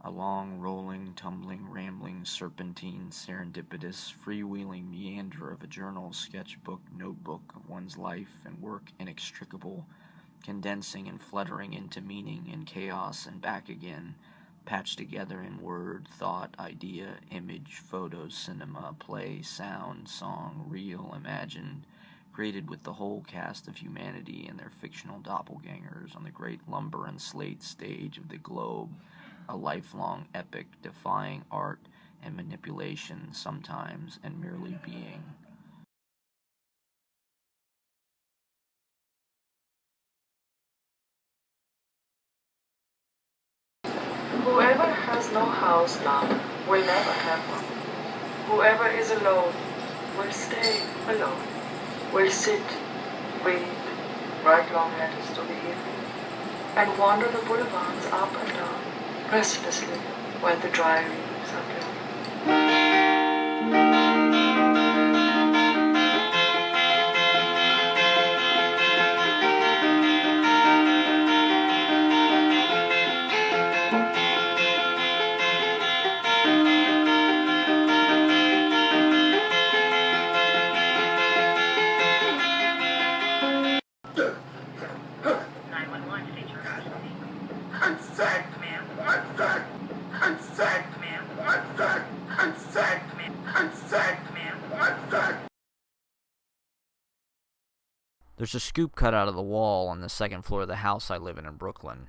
A long, rolling, tumbling, rambling, serpentine, serendipitous, freewheeling meander of a journal, sketchbook, notebook of one's life and work inextricable, condensing and fluttering into meaning and chaos and back again, patched together in word, thought, idea, image, photo, cinema, play, sound, song, real, imagined, created with the whole cast of humanity and their fictional doppelgangers on the great lumber and slate stage of the globe, a lifelong epic defying art and manipulation sometimes and merely being. Whoever has no house now will never have one. Whoever is alone will stay alone, will sit, read, write long letters to the evening, and wander the boulevards up and down, restlessly, while the dry leaves are blown. There's a scoop cut out of the wall on the second floor of the house I live in Brooklyn.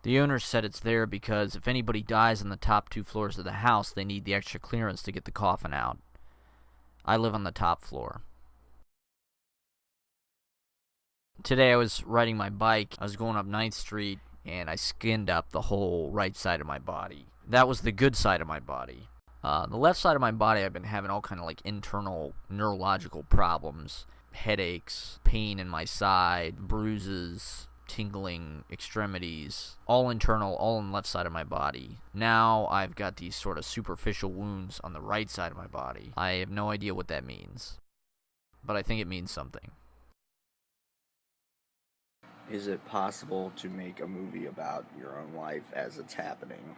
The owner said it's there because if anybody dies on the top 2 floors of the house, they need the extra clearance to get the coffin out. I live on the top floor. Today I was riding my bike. I was going up 9th Street, and I skinned up the whole right side of my body. That was the good side of my body. The left side of my body, I've been having all kind of like internal neurological problems. Headaches, pain in my side, bruises, tingling extremities, all internal, all on the left side of my body. Now I've got these sort of superficial wounds on the right side of my body. I have no idea what that means, but I think it means something. Is it possible to make a movie about your own life as it's happening?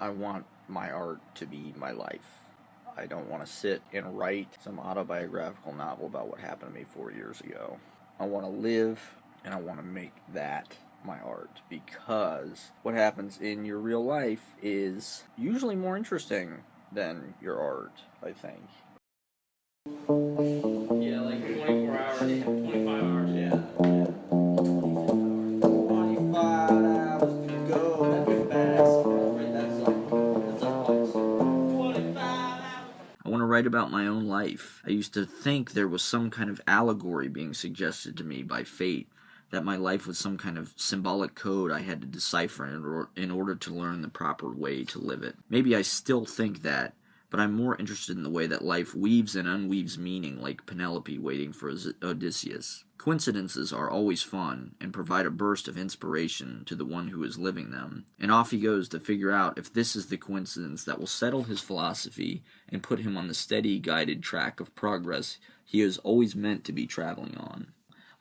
I want my art to be my life. I don't want to sit and write some autobiographical novel about what happened to me 4 years ago. I want to live, and I want to make that my art, because what happens in your real life is usually more interesting than your art, I think. Yeah, like 24 hours, 25 hours, yeah. I want to write about my own life. I used to think there was some kind of allegory being suggested to me by fate, that my life was some kind of symbolic code I had to decipher in order to learn the proper way to live it. Maybe I still think that, but I'm more interested in the way that life weaves and unweaves meaning, like Penelope waiting for Odysseus. Coincidences are always fun and provide a burst of inspiration to the one who is living them, and off he goes to figure out if this is the coincidence that will settle his philosophy and put him on the steady, guided track of progress he has always meant to be traveling on.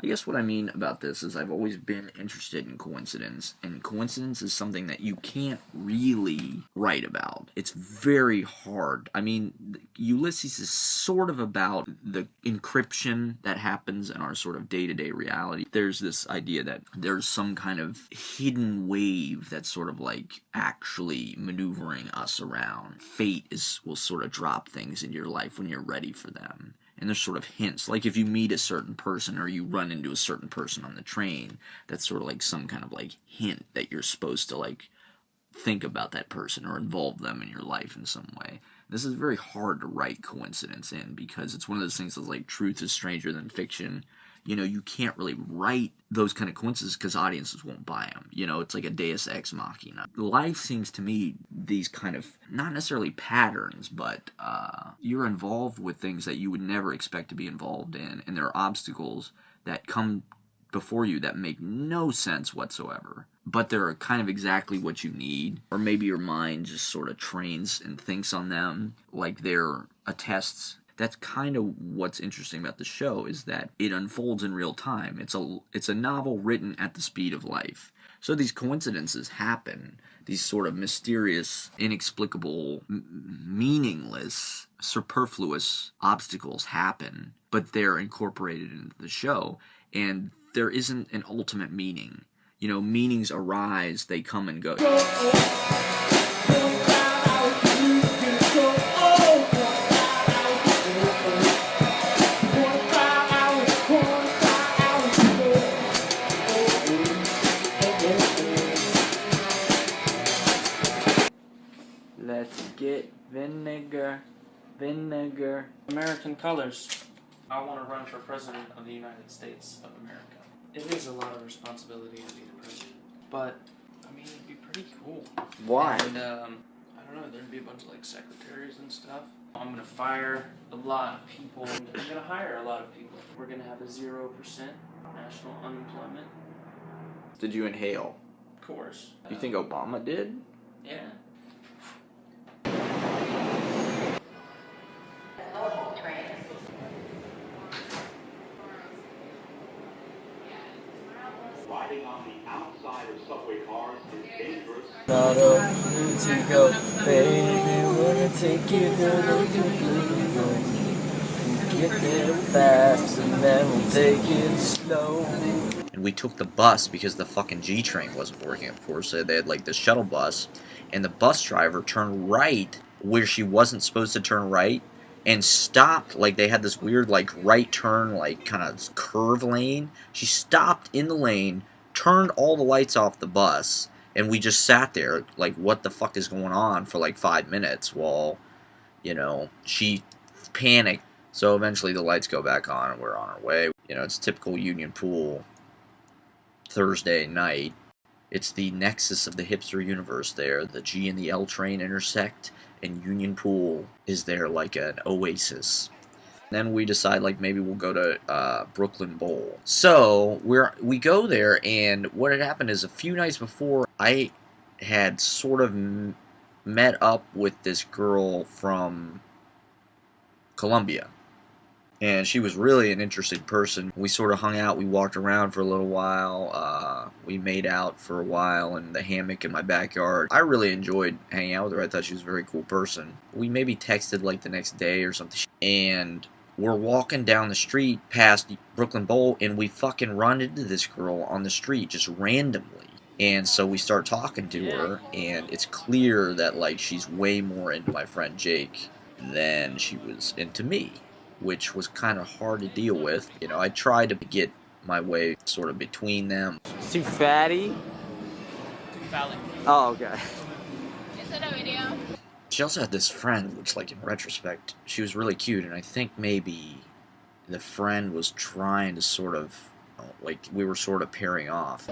I guess what I mean about this is I've always been interested in coincidence, and coincidence is something that you can't really write about. It's very hard. I mean, Ulysses is sort of about the encryption that happens in our sort of day-to-day reality. There's this idea that there's some kind of hidden wave that's sort of like actually maneuvering us around. Fate will sort of drop things into your life when you're ready for them. And there's sort of hints, like if you meet a certain person or you run into a certain person on the train, that's sort of like some kind of like hint that you're supposed to like think about that person or involve them in your life in some way. This is very hard to write coincidence in because it's one of those things that's like truth is stranger than fiction. You know, you can't really write those kind of coincidences because audiences won't buy them. You know, it's like a deus ex machina. Life seems to me these kind of, not necessarily patterns, but you're involved with things that you would never expect to be involved in, and there are obstacles that come before you that make no sense whatsoever. But they're kind of exactly what you need, or maybe your mind just sort of trains and thinks on them like they're tests. That's kind of what's interesting about the show, is that it unfolds in real time. It's a novel written at the speed of life. So these coincidences happen. these sort of mysterious, inexplicable, meaningless, superfluous obstacles happen, but they're incorporated into the show, and there isn't an ultimate meaning. You know, meanings arise, they come and go. Let's get vinegar. American colors. I want to run for president of the United States of America. It is a lot of responsibility to be the president, but I mean, it'd be pretty cool. Why? And I don't know. There'd be a bunch of like secretaries and stuff. I'm gonna fire a lot of people. And I'm gonna hire a lot of people. We're gonna have a 0% national unemployment. Did you inhale? Of course. You think Obama did? Yeah. Riding on the outside of subway cars is dangerous. Not a to go, baby. We're gonna take you go. Get there fast and then we'll take it slow. And we took the bus because the fucking G train wasn't working, of course. So they had like the shuttle bus, and the bus driver turned right where she wasn't supposed to turn right, and stopped. Like they had this weird like right turn, like kind of curve lane. She stopped in the lane, turned all the lights off the bus, and we just sat there like, what the fuck is going on, for like 5 minutes while, you know, she panicked. So eventually the lights go back on and we're on our way. You know, it's typical Union Pool Thursday night. It's the nexus of the hipster universe there. The G and the L train intersect, and Union Pool is there like an oasis. Then we decide like maybe we'll go to Brooklyn Bowl. So we go there, and what had happened is a few nights before I had sort of met up with this girl from Colombia. And she was really an interesting person. We sort of hung out, we walked around for a little while, we made out for a while in the hammock in my backyard. I really enjoyed hanging out with her. I thought she was a very cool person. We maybe texted like the next day or something. And we're walking down the street past Brooklyn Bowl, and we fucking run into this girl on the street just randomly. And so we start talking to her, and it's clear that like she's way more into my friend Jake than she was into me, which was kind of hard to deal with. You know, I tried to get my way sort of between them. Too fatty? Too phallic. Oh, okay. Is it a video? She also had this friend, which like in retrospect, she was really cute, and I think maybe the friend was trying to sort of, like, we were sort of pairing off.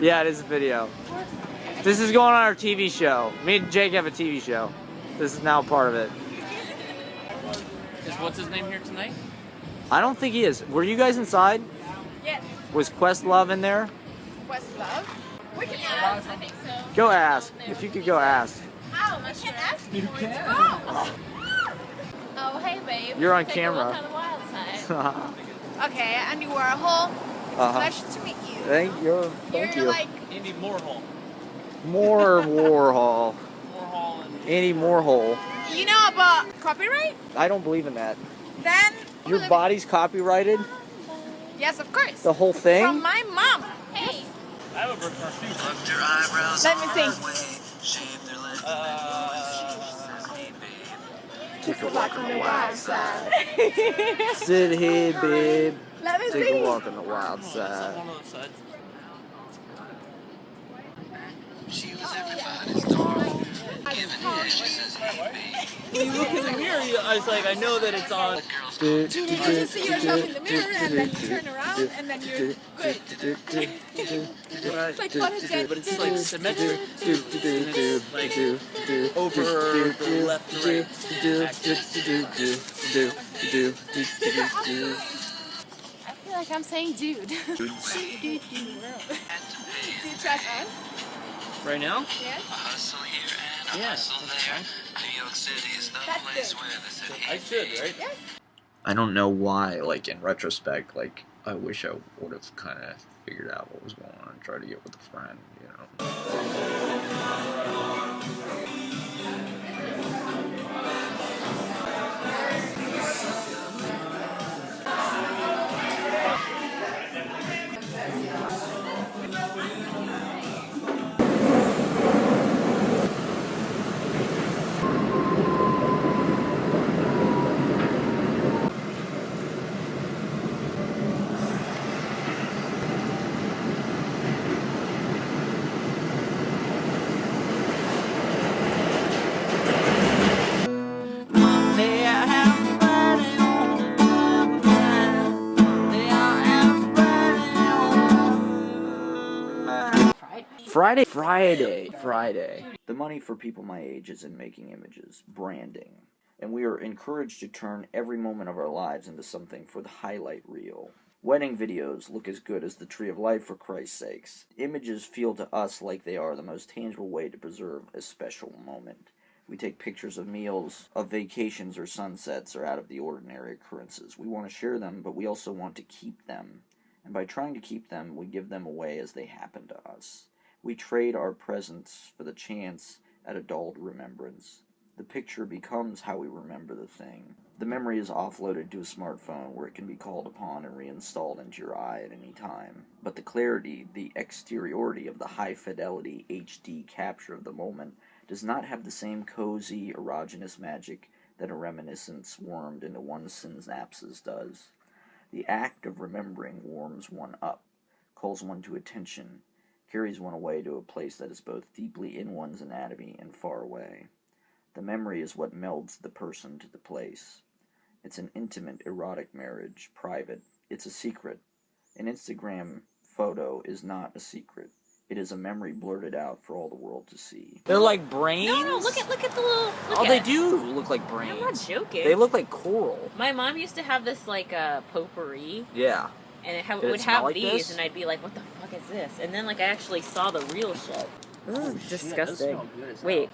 Yeah, it is a video. This is going on our TV show. Me and Jake have a TV show. This is now part of it. Is what's his name here tonight? I don't think he is. Were you guys inside? Yes. Was Questlove in there? Questlove? We can ask. I think so. Go ask. If you could go ask. Oh, I can't ask you. Can. Oh, hey, babe. You're on Take camera. A look on the wild side. Okay, Andy Warhol. It's a pleasure to meet you. Thank you. You're like Andy Warhol. More Warhol. Warhol and Andy Warhol. You know about copyright? I don't believe in that. Then Your body's copyrighted? Yes, of course. The whole thing? From my mom. Hey. I have a birthmark too. Let me sing. Take a walk on the wild side. Sit here, babe. Let me Take a sing. walk on the wild It's side. on one of those sides. When you look in the mirror, I was like, I know that it's on. You just see yourself in the mirror and then you turn around and then you're good. It's like photogenic. But it's like symmetric. Like over the left and right. I feel like I'm saying dude. Do you trust us? Right now? Yes? Yeah. That's fine. That's good. I should, right? Yes. I don't know why, like in retrospect, like I wish I would have kind of figured out what was going on and tried to get with a friend, you know. Friday. The money for people my age is in making images, branding, and we are encouraged to turn every moment of our lives into something for the highlight reel. Wedding videos look as good as the Tree of Life, for Christ's sakes. Images feel to us like they are the most tangible way to preserve a special moment. We take pictures of meals, of vacations or sunsets, or out of the ordinary occurrences. We want to share them, but we also want to keep them. And by trying to keep them, we give them away as they happen to us. We trade our presence for the chance at a dulled remembrance. The picture becomes how we remember the thing. The memory is offloaded to a smartphone where it can be called upon and reinstalled into your eye at any time. But the clarity, the exteriority of the high-fidelity HD capture of the moment does not have the same cozy, erogenous magic that a reminiscence warmed into one's synapses does. The act of remembering warms one up, calls one to attention, carries one away to a place that is both deeply in one's anatomy and far away. The memory is what melds the person to the place. It's an intimate, erotic marriage, private. It's a secret. An Instagram photo is not a secret. It is a memory blurted out for all the world to see. They're like brains? No, look at the little. Oh, they do look like brains. I'm not joking. They look like coral. My mom used to have this like potpourri. Yeah. And it Did it would smell have like these, this? and I'd be like, "What the fuck is this?" And then like I actually saw the real shit. This is Shit, those disgusting. smell good as hell. Wait.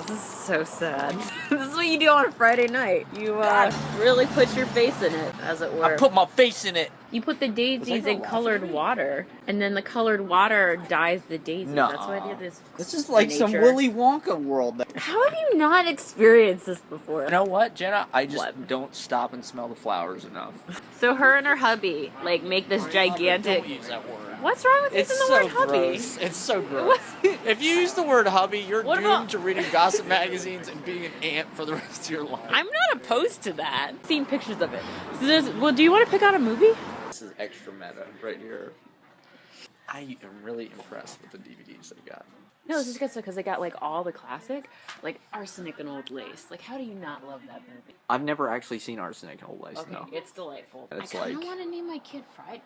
This is so sad. This is what you do on a Friday night. You really put your face in it, as it were. I put my face in it. You put the daisies gonna in laugh colored at me? water, and then the colored water dyes the daisies. No. That's why they have this. This is like some nature. Willy Wonka world. How have you not experienced this before? You know what, Jenna? I just What? don't stop and smell the flowers enough. So her and her hubby like make this gigantic. Don't use that word. What's wrong with It's using the so word hubby? gross. It's so gross. If you use the word hubby, you're What doomed about- to reading gossip magazines and being an ant for the rest of your life. I'm not opposed to that. I've seen pictures of it. Well, do you want to pick out a movie? This is extra meta right here. I am really impressed with the DVDs they got. No, this is good stuff because they got like all the classic, like Arsenic and Old Lace. Like, how do you not love that movie? I've never actually seen Arsenic and Old Lace, Okay, no. it's delightful. It's I kind of like- want to name my kid Friday.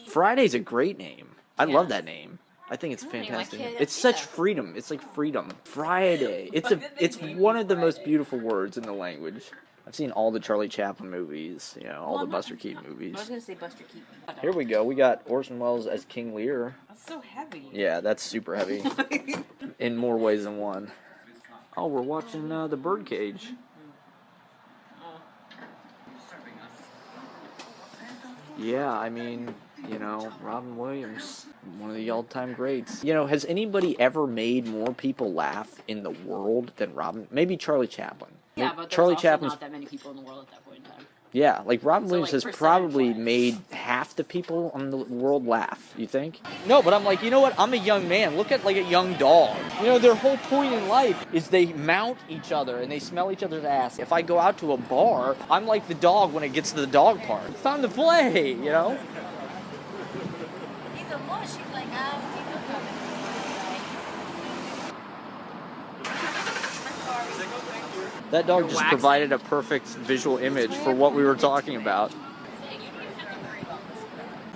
Friday's a great name. I Yeah. love that name. I think it's I don't know, my fantastic. kid- It's such yeah. freedom. It's like freedom. Friday. It's one of the most beautiful words in the language. I've seen all the Charlie Chaplin movies, you know, all the Buster Keaton I was movies. gonna say Buster Keaton. Here we go. We got Orson Welles as King Lear. That's so heavy. Yeah, that's super heavy. In more ways than one. Oh, we're watching The Birdcage. Yeah, I mean, you know, Robin Williams, one of the all-time greats. You know, has anybody ever made more people laugh in the world than Robin? Maybe Charlie Chaplin. Yeah, Maybe but there's Charlie also Chaplin's, not that many people in the world at that point in time. yeah, like Robin So, Williams like, has probably percentage-wise. made half the people on the world laugh. You think? No, but I'm like, you know what? I'm a young man. Look at like a young dog. You know, their whole point in life is they mount each other and they smell each other's ass. If I go out to a bar, I'm like the dog when it gets to the dog park. It's time to play, you know? He's a mush. He's like, I'll see them coming. That dog You're just waxing. provided a perfect visual image for what we were talking about. You don't even have to worry about this.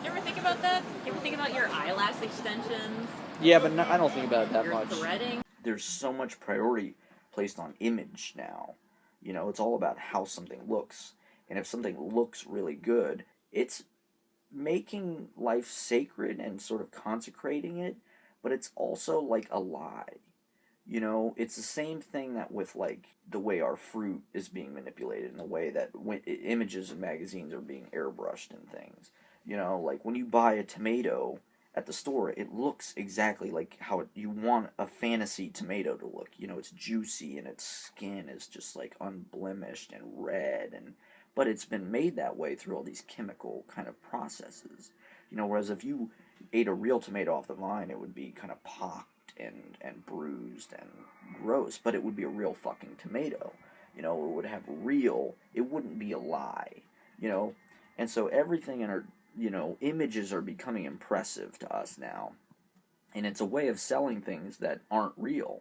You ever think about that? You ever think about your eyelash extensions? Yeah, but I don't think about it that Your much. threading? There's so much priority placed on image now. You know, it's all about how something looks. And if something looks really good, it's making life sacred and sort of consecrating it, but it's also like a lie. You know, it's the same thing that with, like, the way our fruit is being manipulated, and the way that images in magazines are being airbrushed and things. You know, like, when you buy a tomato at the store, it looks exactly like how you want a fantasy tomato to look. You know, it's juicy, and its skin is just, like, unblemished and red, but it's been made that way through all these chemical kind of processes. You know, whereas if you ate a real tomato off the vine, it would be kind of pocked and bruised and gross, but it would be a real fucking tomato. You know, it would have it wouldn't be a lie, you know? And so everything in our, you know, images are becoming impressive to us now. And it's a way of selling things that aren't real.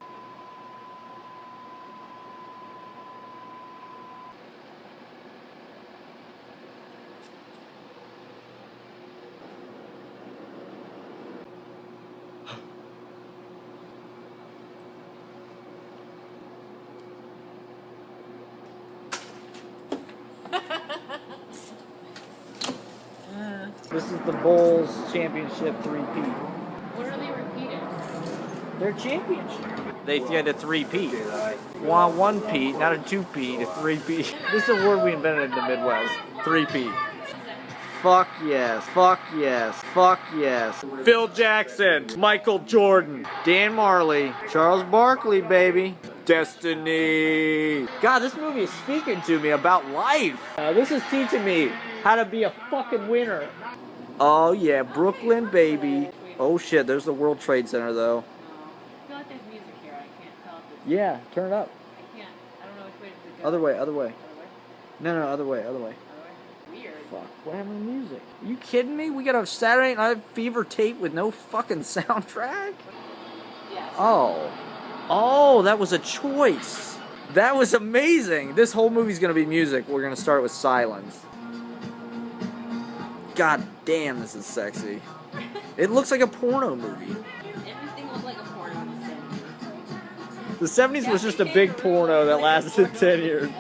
This is the Bulls championship 3-peat. What are they repeating? Their championship. They had a 3-peat. Want 1-peat, not a 2-peat, a 3-peat. This is a word we invented in the Midwest. 3-peat. Fuck yes. Fuck yes. Fuck yes. Phil Jackson. Michael Jordan. Dan Marley. Charles Barkley, baby. Destiny. God, this movie is speaking to me about life. This is teaching me how to be a fucking winner. Oh yeah, Brooklyn, baby. Oh shit, there's the World Trade Center though. I feel like there's music here. I can't tell if it's... Yeah, turn it up. I can't. I don't know which way to go. Other way. Other way? No, other way. Other way? Weird. Fuck, what happened to music? Are you kidding me? We got a Saturday Night Fever tape with no fucking soundtrack? Yes. Oh, that was a choice. That was amazing. This whole movie's gonna be music. We're gonna start with silence. God damn, this is sexy. It looks like a porno movie. Everything looked like a porno in The 70s was just a big porno that lasted 10 years.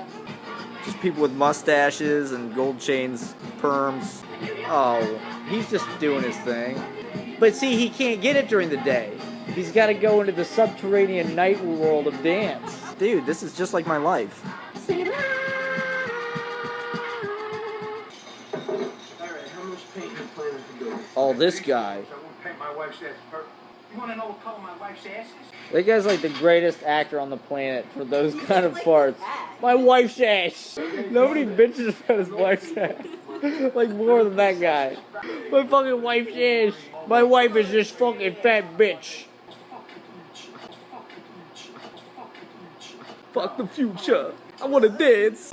Just people with mustaches and gold chains, perms. Oh, he's just doing his thing. But see, he can't get it during the day. He's got to go into the subterranean night world of dance. Dude, this is just like my life. Oh, this guy. You want to know what color my wife's ass is? That guy's like the greatest actor on the planet for those kind of parts. My wife's ass. Nobody bitches about his wife's ass. Like more than that guy. My fucking wife's ass. My wife is this fucking fat bitch. Fuck the future. I wanna dance.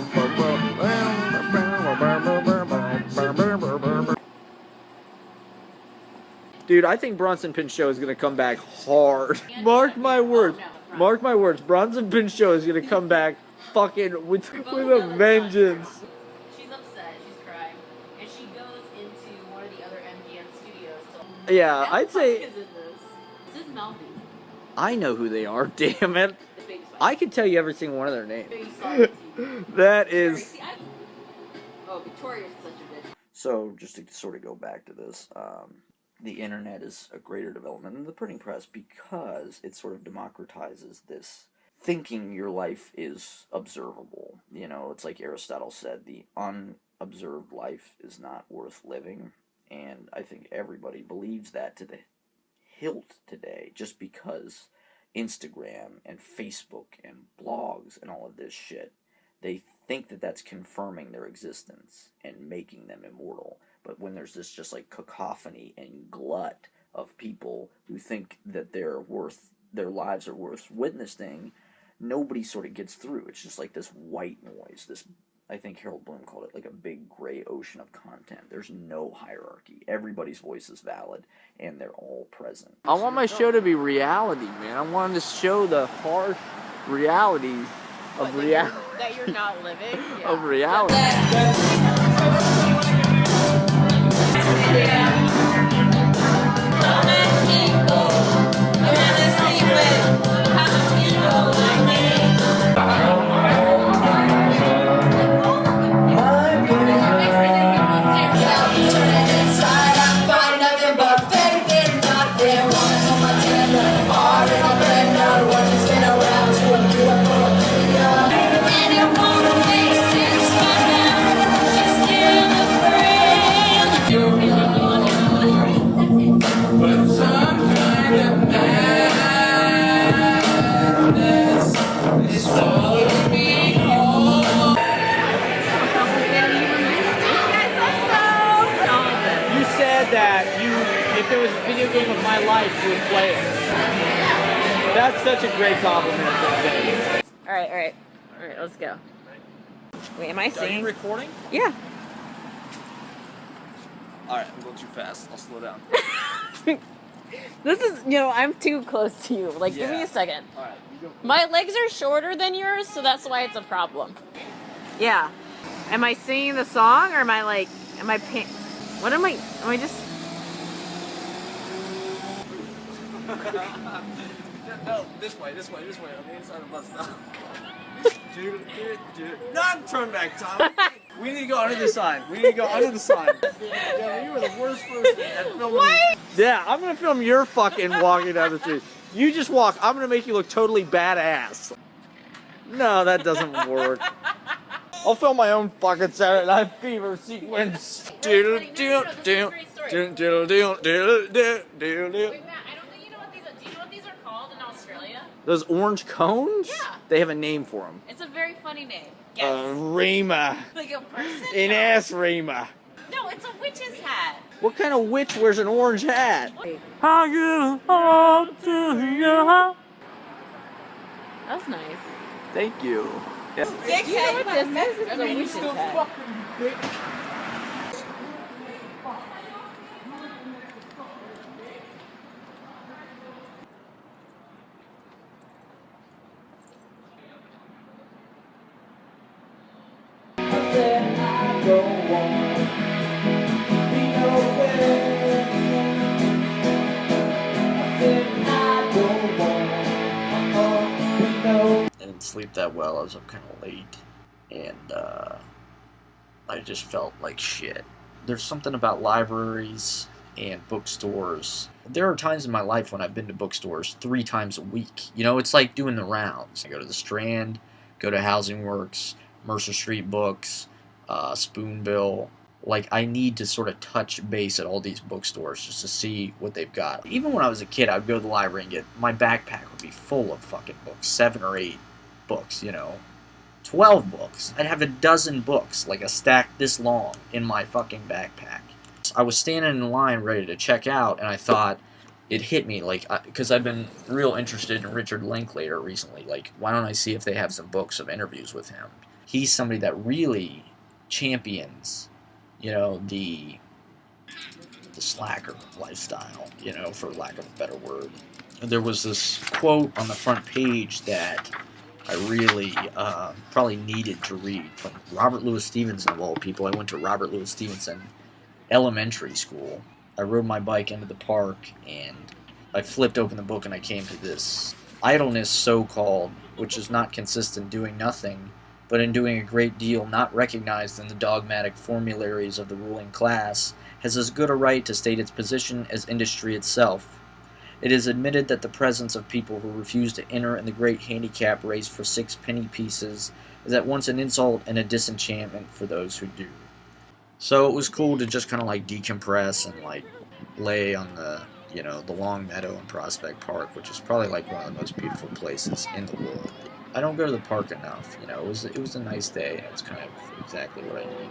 Dude, I think Bronson Pinchot is gonna come back hard. Mark my words. Mark my words. Bronson Pinchot is gonna come back fucking with a vengeance. She's upset. She's crying, and she goes into one of the other MGM studios. Yeah, I'd say. Is this? This is Melby. I know who they are. Damn it! The big spider. I could tell you every single one of their names. So you saw it on TV. That is. Oh, Victoria's such a bitch. So, just to sort of go back to this, the internet is a greater development than the printing press because it sort of democratizes this thinking your life is observable. You know, it's like Aristotle said, the unobserved life is not worth living, and I think everybody believes that to the hilt today, just because Instagram and Facebook and blogs and all of this shit, they think that that's confirming their existence and making them immortal. But when there's this just like cacophony and glut of people who think that their lives are worth witnessing, nobody sort of gets through. It's just like this white noise. This, I think Harold Bloom called it like a big gray ocean of content. There's no hierarchy. Everybody's voice is valid, and they're all present. I want my show to be reality, man. I want to show the harsh reality of reality. That you're not living. Yeah. Of reality. What you spend but some kind of madness is swallowing me whole. You said that if there was a video game of my life, you would play it. That's such a great compliment. All right, let's go. Wait, am I Are you singing? recording? Yeah. Alright, I'm going too fast. I'll slow down. This is, I'm too close to you. Like, give me Yeah. a second. Alright, you go. My legs are shorter than yours, so that's why it's a problem. Yeah. Am I singing the song, or am I what am I just... No, this way, on the inside of the bus stop. Not turn back, Tom. We need to go under the sign. Yeah, you were the worst person at filming. What? Yeah, I'm gonna film your fucking walking down the street. You just walk. I'm gonna make you look totally badass. No, that doesn't work. I'll film my own fucking Saturday Night Fever sequence. Wait, Matt, I don't think you know what these are. Do you know what these are called in Australia? Those orange cones? Yeah. They have a name for them. It's a very funny name. Guess. Rima. Like a person? An ass Rima. No, it's a witch's hat. What kind of witch wears an orange hat? That was nice. Thank you. Yeah. Dickhead, you know what this is? It's a witch's hat. I didn't sleep that well. I was up kind of late, and I just felt like shit. There's something about libraries and bookstores. There are times in my life when I've been to bookstores 3 times a week. You know, it's like doing the rounds. I go to the Strand, go to Housing Works, Mercer Street Books, Spoonbill. Like, I need to sort of touch base at all these bookstores just to see what they've got. Even when I was a kid, I would go to the library and my backpack would be full of fucking books. 7 or 8 books, 12 books. I'd have a dozen books, like a stack this long, in my fucking backpack. I was standing in line ready to check out, and I thought, it hit me, like, because I've been real interested in Richard Linklater recently. Like, why don't I see if they have some books of interviews with him? He's somebody that really champions, the slacker lifestyle, for lack of a better word. There was this quote on the front page that I really probably needed to read from Robert Louis Stevenson, of all people. I went to Robert Louis Stevenson Elementary School. I rode my bike into the park, and I flipped open the book, and I came to this: idleness, so-called, which is not consistent doing nothing, but in doing a great deal not recognized in the dogmatic formularies of the ruling class, has as good a right to state its position as industry itself. It is admitted that the presence of people who refuse to enter in the great handicap race for 6 penny pieces is at once an insult and a disenchantment for those who do. So it was cool to just kind of like decompress and like lay on the, the Long Meadow in Prospect Park, which is probably like one of the most beautiful places in the world. I don't go to the park enough, it was a nice day. It's kind of exactly what I needed.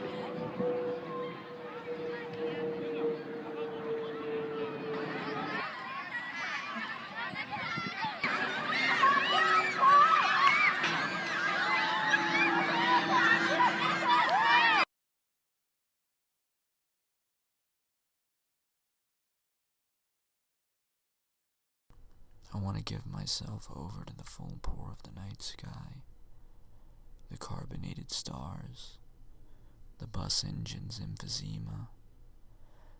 I want to give myself over to the full pour of the night sky, the carbonated stars, the bus engine's emphysema,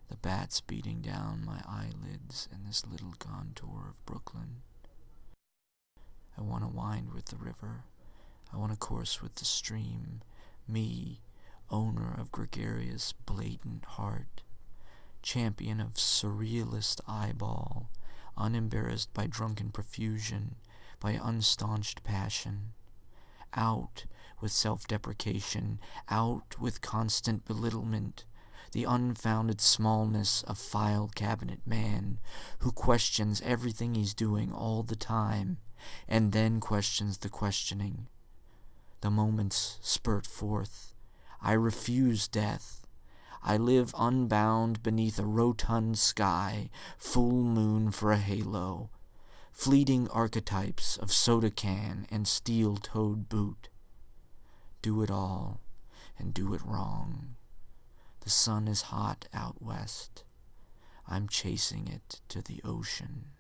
the bats beating down my eyelids in this little contour of Brooklyn. I want to wind with the river. I want to course with the stream. Me, owner of gregarious, blatant heart, champion of surrealist eyeball, unembarrassed by drunken profusion, by unstaunched passion. Out with self-deprecation, out with constant belittlement, the unfounded smallness of file cabinet man who questions everything he's doing all the time and then questions the questioning. The moments spurt forth. I refuse death. I live unbound beneath a rotund sky, full moon for a halo, fleeting archetypes of soda can and steel-toed boot. Do it all, and do it wrong. The sun is hot out west. I'm chasing it to the ocean.